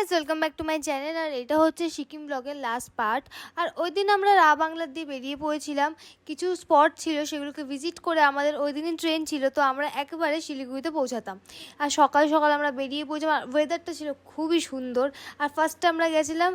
Guys, welcome back to my channel. আর এটা হচ্ছে সিকিম ব্লগের লাস্ট পার্ট। আর ওই দিন আমরা রা বাংলার দিয়ে বেরিয়ে পড়েছিলাম। কিছু স্পট ছিল, সেগুলোকে ভিজিট করে আমাদের ওই দিনই ট্রেন ছিল, তো আমরা একেবারে শিলিগুড়িতে পৌঁছাতাম। আর সকাল সকাল আমরা বেরিয়ে পৌঁছাম, আর ওয়েদারটা ছিল খুবই সুন্দর। আর ফার্স্টে আমরা গেছিলাম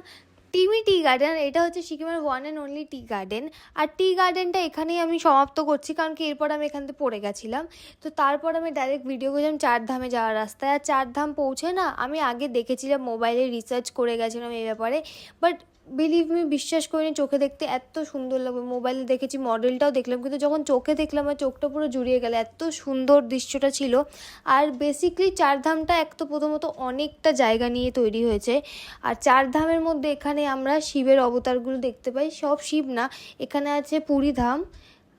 টিমি টি গার্ডেন। এটা হচ্ছে সিকিমের one and only tea garden. আর টি গার্ডেনটা এখানেই আমি সমাপ্ত করছি, কারণ কি এরপর আমি এখান থেকে পড়ে গেছিলাম। তো তারপর আমি ডাইরেক্ট ভিডিও করেছিলাম চারধামে যাওয়ার রাস্তায়। আর চারধাম পৌঁছে না, আমি আগে দেখেছিলাম, মোবাইলে রিসার্চ করে গেছিলাম এই ব্যাপারে, বাট বিলিভ মি, বিশ্বাস করিনি চোখে দেখতে এত সুন্দর লাগবে। মোবাইলে দেখেছি, মডেলটাও দেখলাম, কিন্তু যখন চোখে দেখলাম আমার চোখটা পুরো জুড়িয়ে গেল, এত সুন্দর দৃশ্যটা ছিল। আর বেসিক্যালি চারধামটা এক তো প্রথমত অনেকটা জায়গা নিয়ে তৈরি হয়েছে। আর চারধামের মধ্যে এখানে আমরা শিবের অবতারগুলো দেখতে পাই। সব শিব না, এখানে আছে পুরী ধাম,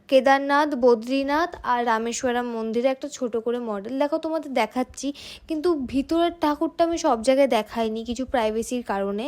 কেদারনাথ, বদ্রীনাথ আর রামেশ্বরম মন্দিরে একটা ছোট করে মডেল দেখো তোমাদের দেখাচ্ছি। কিন্তু ভিতরের ঠাকুরটা আমি সব জায়গায় দেখাইনি, কিছু প্রাইভেসির কারণে।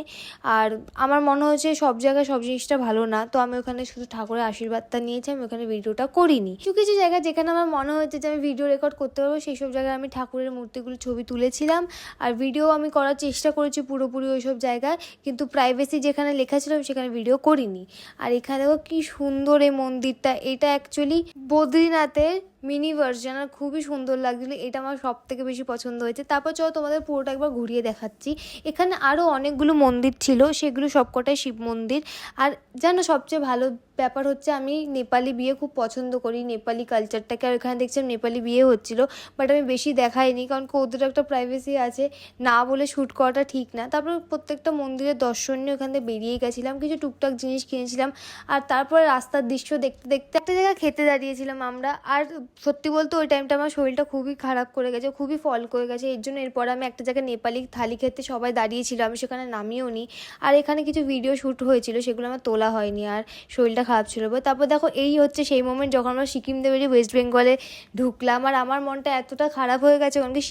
আর আমার মনে হয়েছে সব জায়গায় সব জিনিসটা ভালো না, তো আমি ওখানে শুধু ঠাকুরের আশীর্বাদটা নিয়েছি, আমি ওখানে ভিডিওটা করিনি। কিছু কিছু জায়গায় যেখানে আমার মনে হয়েছে যে আমি ভিডিও রেকর্ড করতে পারবো, সেই সব জায়গায় আমি ঠাকুরের মূর্তিগুলো ছবি তুলেছিলাম। আর ভিডিও আমি করার চেষ্টা করেছি পুরোপুরি ওই সব জায়গায়, কিন্তু প্রাইভেসি যেখানে লেখা ছিল সেখানে ভিডিও করিনি। আর এখানে দেখো কি সুন্দর এই মন্দিরটা। এটা অ্যাকচুয়ালি বদ্রীনাথের মিনি ভার্সন, আর খুবই সুন্দর লাগছিল। এটা আমার সব থেকে বেশি পছন্দ হয়েছে। তারপর চলো তোমাদের পুরোটা একবার ঘুরিয়ে দেখাচ্ছি। এখানে আরও অনেকগুলো মন্দির ছিল, সেগুলো সবকটাই শিব মন্দির। আর জানো সবচেয়ে ভালো ব্যাপার হচ্ছে, আমি নেপালি বিয়ে খুব পছন্দ করি, নেপালি কালচারটাকে। আর এখানে দেখছিলাম নেপালি বিয়ে হচ্ছিল, বাট আমি বেশি দেখাইনি, কারণ ওদের একটা প্রাইভেসি আছে, না বলে শ্যুট করাটা ঠিক না। তারপর প্রত্যেকটা মন্দিরের দর্শন নিয়ে ওখান থেকে বেরিয়ে গেছিলাম, কিছু টুকটাক জিনিস কিনেছিলাম। আর তারপরে রাস্তার দৃশ্য দেখতে দেখতে একটা জায়গায় খেতে দাঁড়িয়েছিলাম আমরা। আর সত্যি বলতে ওই টাইমটা আমার শরীরটা খুবই খারাপ করে গেছে, খুবই ফল করে গেছে। এর জন্য এরপর আমি একটা জায়গায় নেপালি থালি খেতে সবাই দাঁড়িয়েছিল, আমি সেখানে নামিও নি। আর এখানে কিছু ভিডিও শ্যুট হয়েছিল, সেগুলো আমার তোলা হয়নি, আর শরীরটা খারাপ ছিল। তারপর দেখো এই হচ্ছে সেই মোমেন্ট যখন আমরা সিকিম দিয়ে বেরিয়ে ওয়েস্ট বেঙ্গলে ঢুকলাম। আর আমার মনটা এতটা খারাপ হয়ে গেছে, কারণ কি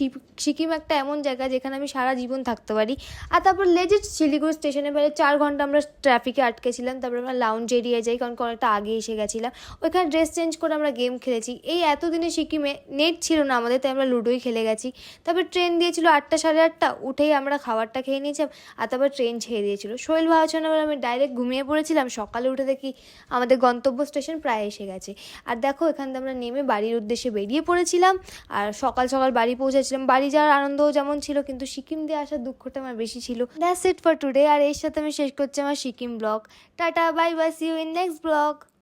সিকিম একটা এমন জায়গা যেখানে আমি সারা জীবন থাকতে পারি। আর তারপর লেজিট শিলিগুড়ি স্টেশনে বেড়ে 4 ঘন্টা আমরা ট্রাফিকে আটকেছিলাম। তারপর আমরা লাউঞ্জ এরিয়ায় যাই, কারণ অনেকটা আগে এসে গেছিলাম। ওইখানে ড্রেস চেঞ্জ করে আমরা গেম খেলেছি। এই এতদিনে সিকিমে নেট ছিল না আমাদের, তাই আমরা লুডোই খেলে গেছি। তারপর ট্রেন দিয়েছিল 8টা সাড়ে 8টা, উঠেই আমরা খাবারটা খেয়ে নিয়েছিলাম। আর তারপর ট্রেন ছেড়ে দিয়েছিল, শরীর ভালো ছিল না, আমি ডাইরেক্ট ঘুমিয়ে পড়েছিলাম। সকালে উঠে দেখি আমাদের গন্তব্য স্টেশন প্রায় এসে গেছে। আর দেখো এখান থেকে আমরা নেমে বাড়ির উদ্দেশ্যে বেরিয়ে পড়েছিলাম। আর সকাল সকাল বাড়ি পৌঁছেছিলাম। বাড়ি যাওয়ার আনন্দও যেমন ছিল, কিন্তু সিকিম দিয়ে আসার দুঃখটা আমার বেশি ছিল। That's it for today. আর এর সাথে আমি শেষ করছি আমার Sikkim blog. Tata, bye bye, see you in next blog.